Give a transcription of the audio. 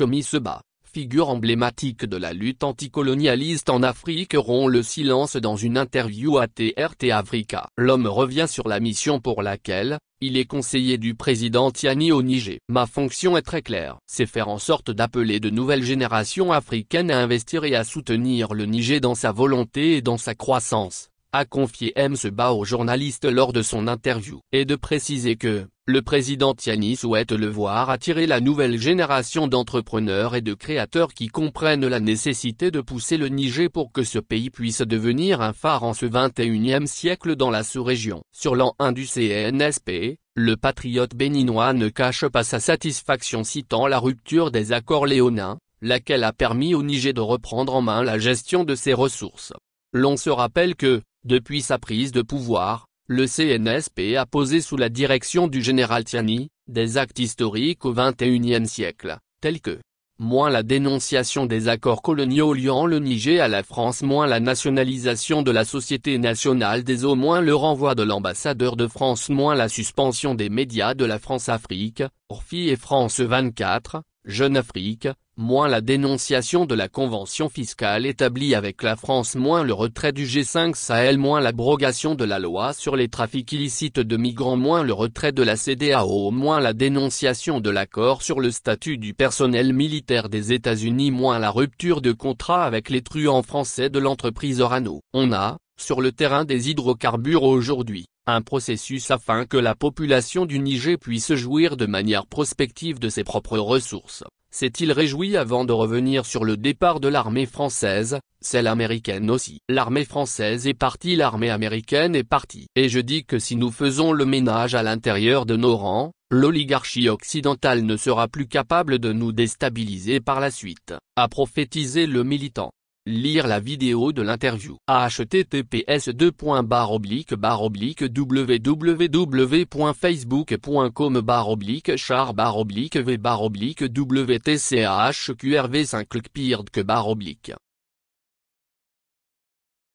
Komi Seba, figure emblématique de la lutte anticolonialiste en Afrique, rompt le silence dans une interview à TRT Africa. L'homme revient sur la mission pour laquelle il est conseiller du président Tiani au Niger. Ma fonction est très claire, c'est faire en sorte d'appeler de nouvelles générations africaines à investir et à soutenir le Niger dans sa volonté et dans sa croissance, a confié M. Seba aux journalistes lors de son interview, et de préciser que le président Tiani souhaite le voir attirer la nouvelle génération d'entrepreneurs et de créateurs qui comprennent la nécessité de pousser le Niger pour que ce pays puisse devenir un phare en ce 21e siècle dans la sous-région. Sur l'an 1 du CNSP, le patriote béninois ne cache pas sa satisfaction citant la rupture des accords léonins, laquelle a permis au Niger de reprendre en main la gestion de ses ressources. L'on se rappelle que, depuis sa prise de pouvoir, le CNSP a posé sous la direction du général Tiani, des actes historiques au XXIe siècle, tels que moins la dénonciation des accords coloniaux liant le Niger à la France, moins la nationalisation de la Société nationale des eaux, moins le renvoi de l'ambassadeur de France, moins la suspension des médias de la France-Afrique, Orphi et France 24, Jeune Afrique, moins la dénonciation de la convention fiscale établie avec la France, moins le retrait du G5 Sahel, moins l'abrogation de la loi sur les trafics illicites de migrants, moins le retrait de la CEDEAO, moins la dénonciation de l'accord sur le statut du personnel militaire des États-Unis, moins la rupture de contrat avec les truands français de l'entreprise Orano. On a, sur le terrain des hydrocarbures aujourd'hui, un processus afin que la population du Niger puisse jouir de manière prospective de ses propres ressources. S'est-il réjoui avant de revenir sur le départ de l'armée française, celle américaine aussi. L'armée française est partie, l'armée américaine est partie. Et je dis que si nous faisons le ménage à l'intérieur de nos rangs, l'oligarchie occidentale ne sera plus capable de nous déstabiliser par la suite, a prophétisé le militant. Lire la vidéo de l'interview. https://www.facebook.com/char/v/WTCHQRV5